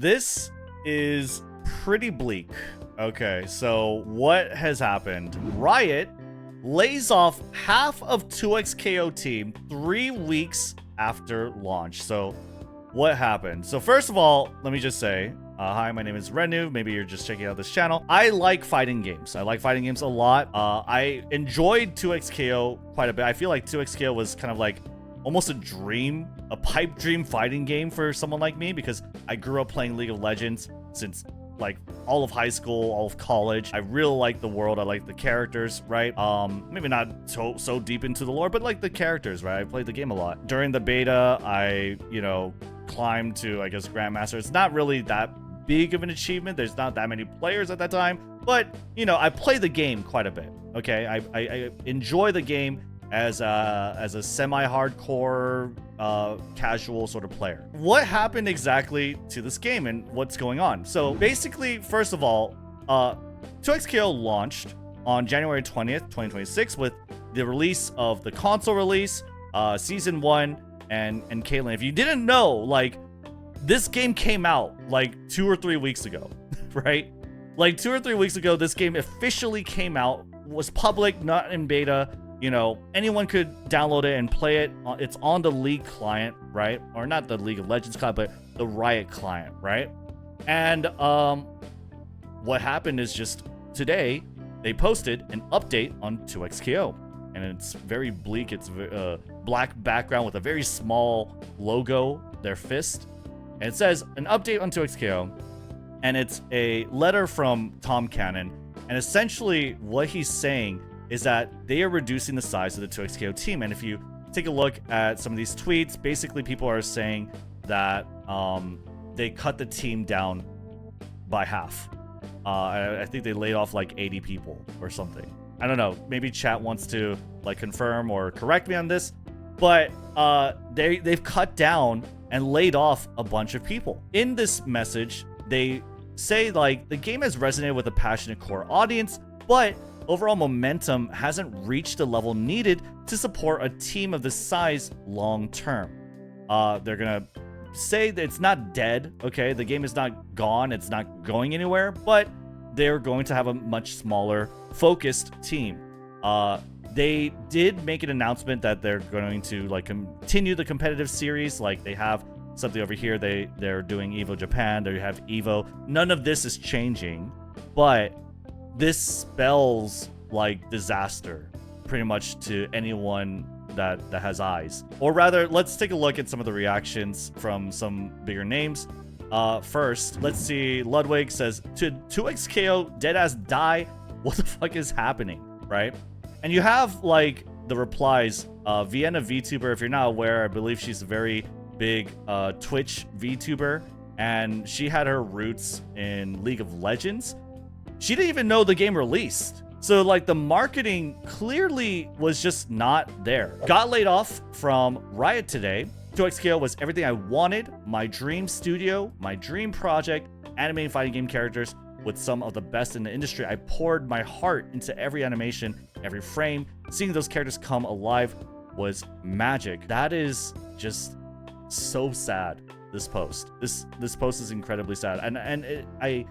This is pretty bleak. Okay, so what has happened? Riot lays off half of 2xKO team 3 weeks after launch. So what happened? So first of all, let me just say, hi, my name is Rednu. Maybe you're just checking out this channel. I like fighting games. I like fighting games a lot. I enjoyed 2xKO quite a bit. I feel like 2xKO was kind of like almost a dream, a pipe dream fighting game for someone like me, because I grew up playing League of Legends since like all of high school, all of college. I really like the world. I like the characters, right? Maybe not so deep into the lore, but like the characters, right? I played the game a lot. During the beta, I, climbed to, I guess, Grandmaster. It's not really that big of an achievement. There's not that many players at that time, but I play the game quite a bit. Okay, I enjoy the game as a semi-hardcore casual sort of player. What happened exactly to this game and what's going on? So basically, first of all, 2xKO launched on January 20th, 2026 with the release of the console release, Season 1, and Caitlyn. If you didn't know, like, this game came out like 2 or 3 weeks ago, right? Like 2 or 3 weeks ago, this game officially came out, was public, not in beta. Anyone could download it and play it. It's on the League client, right? Or not the League of Legends client, but the Riot client, right? And what happened is just today, they posted an update on 2xKO. And it's very bleak. It's a black background with a very small logo, their fist. And it says, an update on 2xKO. And it's a letter from Tom Cannon. And essentially what he's saying is that they are reducing the size of the 2xKO team. And if you take a look at some of these tweets, basically people are saying that they cut the team down by half. I think they laid off like 80 people or something. I don't know. Maybe chat wants to like confirm or correct me on this, but they've cut down and laid off a bunch of people. In this message, they say like the game has resonated with a passionate core audience, but overall momentum hasn't reached the level needed to support a team of this size long term. They're gonna say that it's not dead, okay? The game is not gone, it's not going anywhere, but they're going to have a much smaller, focused team. They did make an announcement that they're going to like continue the competitive series. Like they have something over here. They're doing Evo Japan. They have Evo. None of this is changing, but this spells like disaster pretty much to anyone that has eyes. Or rather, let's take a look at some of the reactions from some bigger names. First, let's see. Ludwig says, to 2xKO, deadass die. What the fuck is happening, right? And you have like the replies. Vienna VTuber, if you're not aware, I believe she's a very big Twitch VTuber, and she had her roots in League of Legends. She didn't even know the game released. So like the marketing clearly was just not there. Got laid off from Riot today. 2xKO was everything I wanted. My dream studio, my dream project, animating fighting game characters with some of the best in the industry. I poured my heart into every animation, every frame. Seeing those characters come alive was magic. That is just so sad. This post. This post is incredibly sad. And I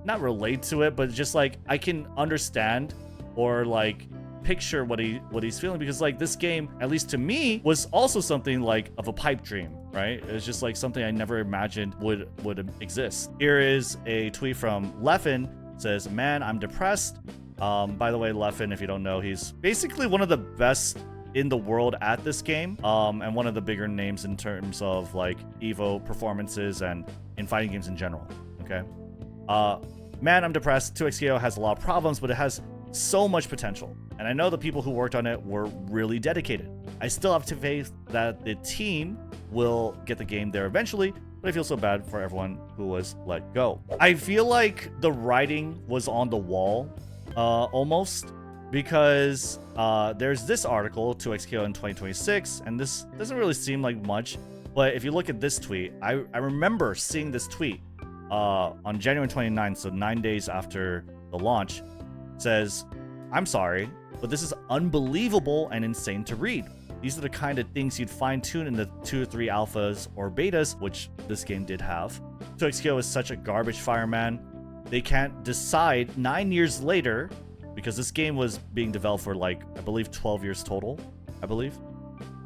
not relate to it, but just like I can understand or like picture what he's feeling, because like this game, at least to me, was also something like of a pipe dream, right? It's just like something I never imagined would exist. Here is a tweet from Leffen. It says, man, I'm depressed. By the way, Leffen, if you don't know, he's basically one of the best in the world at this game, and one of the bigger names in terms of like Evo performances and in fighting games in general. Okay. Man, I'm depressed. 2xKO has a lot of problems, but it has so much potential. And I know the people who worked on it were really dedicated. I still have faith that the team will get the game there eventually, but I feel so bad for everyone who was let go. I feel like the writing was on the wall, almost, because there's this article, 2xKO in 2026, and this doesn't really seem like much, but if you look at this tweet, I remember seeing this tweet on January 29th, so 9 days after the launch. Says, I'm sorry, but this is unbelievable and insane to read. These are the kind of things you'd fine tune in the 2 or 3 alphas or betas, which this game did have. 2XKO is such a garbage fire, man. They can't decide 9 years later, because this game was being developed for like, I believe 12 years total, I believe,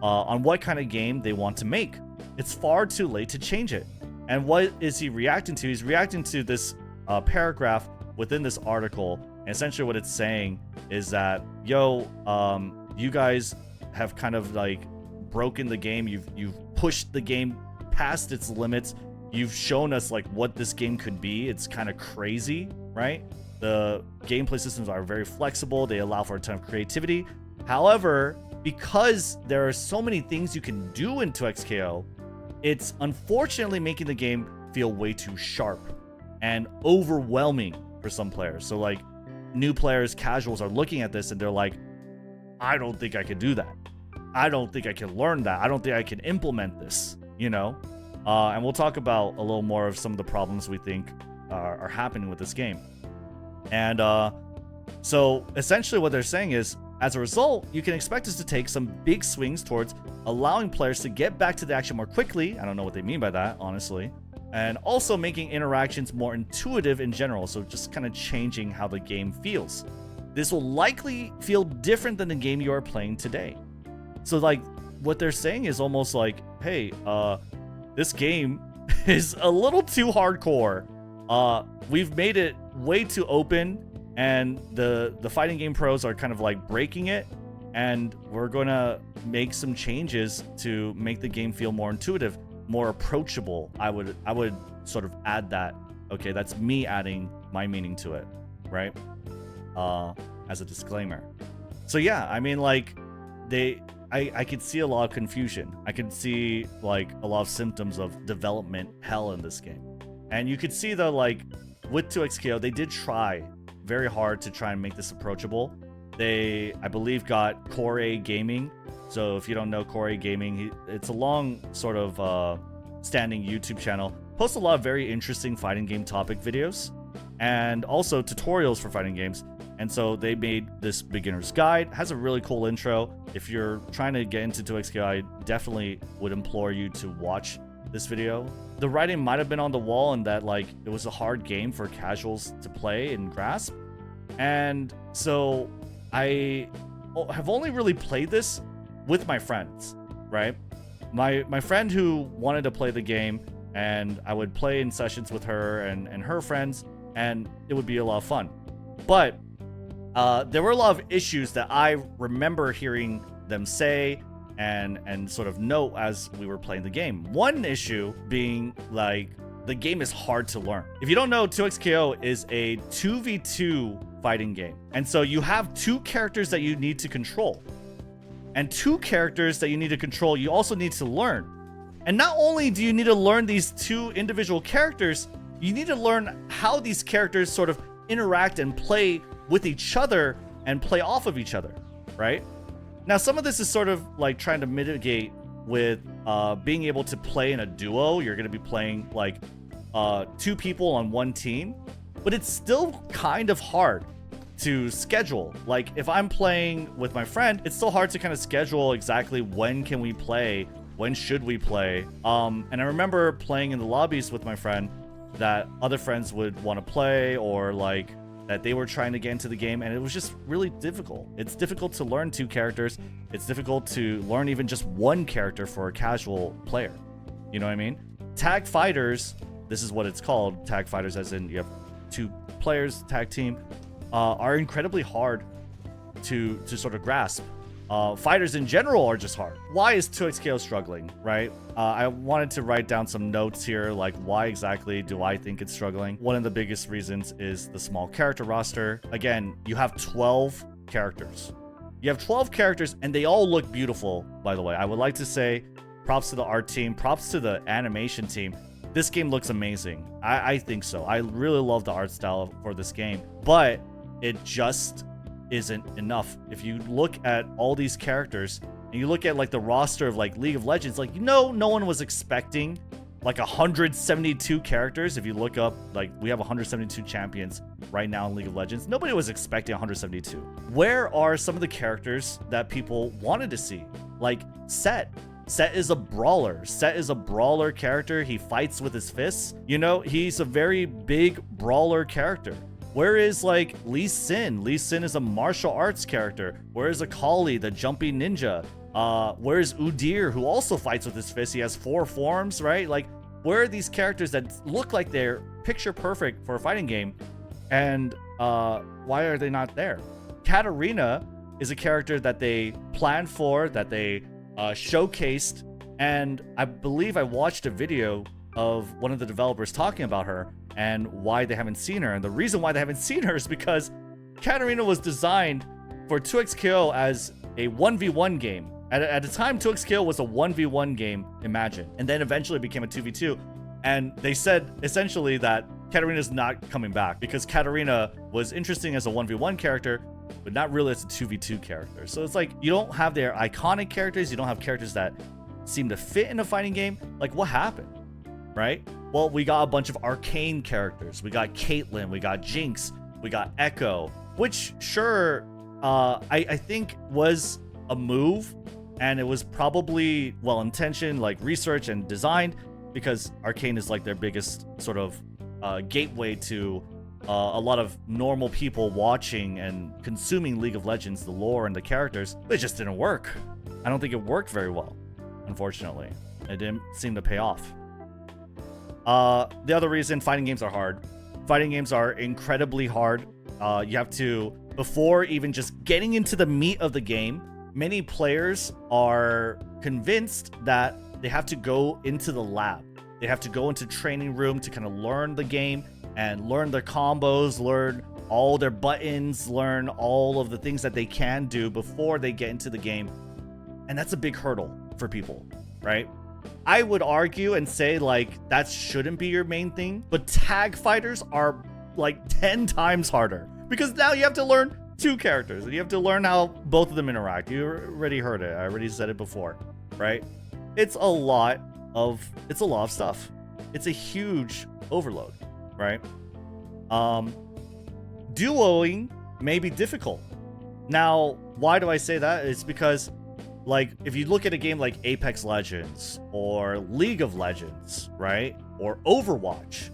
on what kind of game they want to make. It's far too late to change it. And what is he reacting to? He's reacting to this paragraph within this article. And essentially what it's saying is that, yo, you guys have kind of like broken the game. You've pushed the game past its limits. You've shown us like what this game could be. It's kind of crazy, right? The gameplay systems are very flexible. They allow for a ton of creativity. However, because there are so many things you can do in 2XKO, it's unfortunately making the game feel way too sharp and overwhelming for some players. So like new players, casuals are looking at this and they're like, I don't think I can do that. I don't think I can learn that. I don't think I can implement this, you know? And we'll talk about a little more of some of the problems we think are happening with this game. And so essentially what they're saying is, as a result, you can expect us to take some big swings towards allowing players to get back to the action more quickly. I don't know what they mean by that, honestly. And also making interactions more intuitive in general, so just kind of changing how the game feels. This will likely feel different than the game you are playing today. So like what they're saying is almost like, hey, this game is a little too hardcore. We've made it way too open, and the fighting game pros are kind of like breaking it, and we're gonna make some changes to make the game feel more intuitive, more approachable. I would sort of add that. Okay, that's me adding my meaning to it, right? As a disclaimer. So yeah, I mean, like I could see a lot of confusion. I could see like a lot of symptoms of development hell in this game. And you could see though, like with 2XKO, they did try very hard to try and make this approachable. They, I believe, got Core A Gaming. So if you don't know Core A Gaming, it's a long sort of standing YouTube channel. Posts a lot of very interesting fighting game topic videos and also tutorials for fighting games. And so they made this beginner's guide. It has a really cool intro. If you're trying to get into 2XKO, I definitely would implore you to watch this video. The writing might have been on the wall in that like it was a hard game for casuals to play and grasp. And so I have only really played this with my friends, right? My friend who wanted to play the game, and I would play in sessions with her and her friends, and it would be a lot of fun. But there were a lot of issues that I remember hearing them say and sort of note as we were playing the game. One issue being like the game is hard to learn. If you don't know, 2XKO is a 2v2 fighting game. And so you have two characters that you need to control. And two characters that you need to control, you also need to learn. And not only do you need to learn these two individual characters, you need to learn how these characters sort of interact and play with each other and play off of each other, right? Now, some of this is sort of like trying to mitigate with being able to play in a duo. You're going to be playing like two people on one team, but it's still kind of hard to schedule. Like if I'm playing with my friend, it's still hard to kind of schedule exactly when can we play, when should we play. And I remember playing in the lobbies with my friend that other friends would want to play, or like that they were trying to get into the game, and it was just really difficult. It's difficult to learn two characters. It's difficult to learn even just one character for a casual player. You know what I mean? Tag fighters, this is what it's called, tag fighters, as in you have two players, tag team, are incredibly hard to sort of grasp. Fighters in general are just hard. Why is 2XKO struggling, right? I wanted to write down some notes here, like why exactly do I think it's struggling? One of the biggest reasons is the small character roster. Again, you have 12 characters. You have 12 characters, and they all look beautiful, by the way. I would like to say props to the art team, props to the animation team. This game looks amazing. I think so. I really love the art style for this game, but it just isn't enough. If you look at all these characters and you look at like the roster of like League of Legends, like, you know, no one was expecting like 172 characters. If you look up, like, we have 172 champions right now in League of Legends. Nobody was expecting 172. Where are some of the characters that people wanted to see? Like Set. Set is a brawler. Set is a brawler character. He fights with his fists. You know, he's a very big brawler character. Where is like Lee Sin? Lee Sin is a martial arts character. Where is Akali, the jumping ninja? Where is Udyr, who also fights with his fists? He has 4 forms, right? Like, where are these characters that look like they're picture perfect for a fighting game? And why are they not there? Katarina is a character that they planned for, that they showcased, and I believe I watched a video of one of the developers talking about her and why they haven't seen her. And the reason why they haven't seen her is because Katarina was designed for 2xKO as a 1v1 game. At the time, 2xKO was a 1v1 game, imagine, and then eventually became a 2v2. And they said essentially that Katarina's not coming back because Katarina was interesting as a 1v1 character, but not really as a 2v2 character. So it's like, you don't have their iconic characters, you don't have characters that seem to fit in a fighting game. Like, what happened, right? Well, we got a bunch of arcane characters. We got Caitlyn, we got Jinx, we got Echo, which sure, I think was a move, and it was probably well-intentioned, like researched and designed, because arcane is like their biggest sort of gateway to a lot of normal people watching and consuming League of Legends, the lore and the characters. It just didn't work. I don't think it worked very well, unfortunately. It didn't seem to pay off. The other reason, fighting games are hard. Fighting games are incredibly hard. You have to, before even just getting into the meat of the game, many players are convinced that they have to go into the lab. They have to go into training room to kind of learn the game and learn their combos, learn all their buttons, learn all of the things that they can do before they get into the game. And that's a big hurdle for people, right? I would argue and say like that shouldn't be your main thing, but tag fighters are like 10 times harder because now you have to learn 2 characters and you have to learn how both of them interact. You already heard it. I already said it before, right? It's a lot of stuff. It's a huge overload, right? Duoing may be difficult. Now, why do I say that? It's because, like, if you look at a game like Apex Legends or League of Legends, right? Or Overwatch,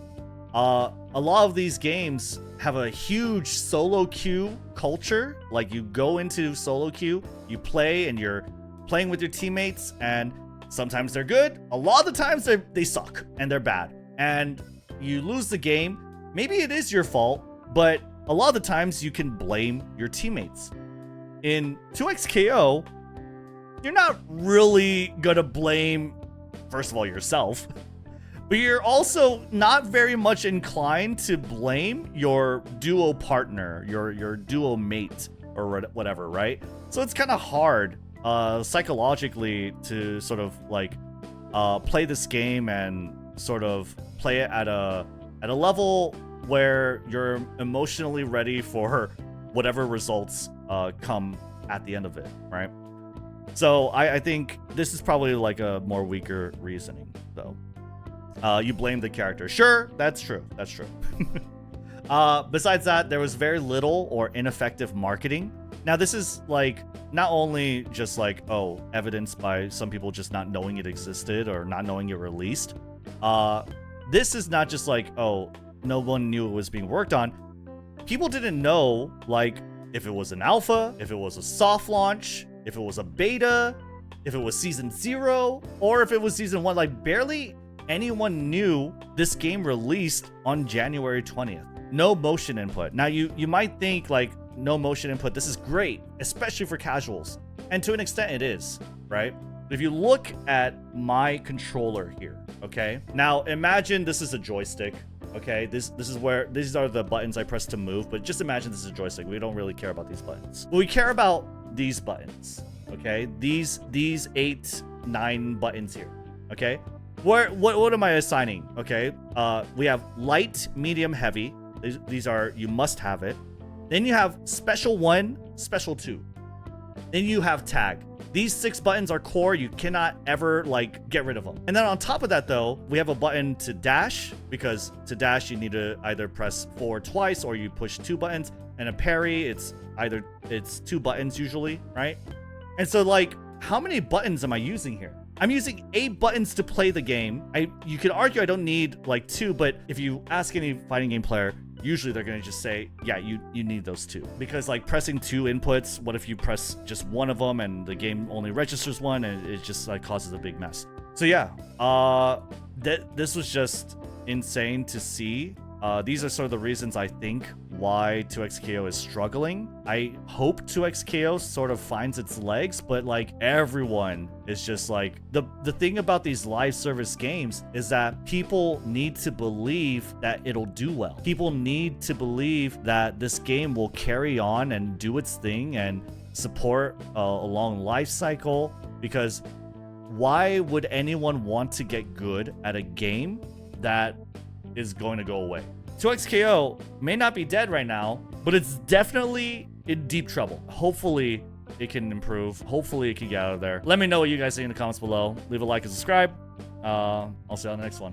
a lot of these games have a huge solo queue culture. Like, you go into solo queue, you play, and you're playing with your teammates, and sometimes they're good. A lot of the times they suck and they're bad. And you lose the game. Maybe it is your fault, but a lot of the times you can blame your teammates. In 2xKO, you're not really gonna blame, first of all, yourself, but you're also not very much inclined to blame your duo partner, your duo mate, or whatever, right? So it's kind of hard psychologically to sort of like play this game and sort of play it at a level where you're emotionally ready for whatever results come at the end of it, right? So I think this is probably like a more weaker reasoning, though. You blame the character. Sure, that's true. That's true. Besides that, there was very little or ineffective marketing. Now, this is like not only just like, oh, evidenced by some people just not knowing it existed or not knowing it released. This is not just like, oh, no one knew it was being worked on. People didn't know, like, if it was an alpha, if it was a soft launch, if it was a beta, if it was season 0, or if it was season 1. Like, barely anyone knew this game released on January 20th. No motion input. Now, you might think, like, no motion input, this is great, especially for casuals. And to an extent, it is, right? If you look at my controller here, okay? Now, imagine this is a joystick, okay? This is where, these are the buttons I press to move, but just imagine this is a joystick. We don't really care about these buttons. But we care about these buttons, okay? These 8, 9 buttons here, okay? What am I assigning, okay? We have light, medium, heavy. These are, you must have it. Then you have special 1, special 2. Then you have tag. These 6 buttons are core. You cannot ever like get rid of them. And then on top of that, though, we have a button to dash, because to dash you need to either press forward twice or you push 2 buttons. And a parry, it's 2 buttons usually, right? And so, like, how many buttons am I using here? I'm using 8 buttons to play the game. You could argue I don't need like 2, but if you ask any fighting game player, usually they're gonna just say, yeah, you need those 2. Because like pressing 2 inputs, what if you press just one of them and the game only registers one, and it just like causes a big mess. So yeah, this was just insane to see. These are sort of the reasons I think why 2xKO is struggling. I hope 2xKO sort of finds its legs, but like everyone is just like, the thing about these live service games is that people need to believe that it'll do well. People need to believe that this game will carry on and do its thing and support a long life cycle, because why would anyone want to get good at a game that is going to go away? 2xKO may not be dead right now, but it's definitely in deep trouble. Hopefully it can improve. Hopefully it can get out of there. Let me know what you guys think in the comments below. Leave a like and subscribe. I'll see you on the next one.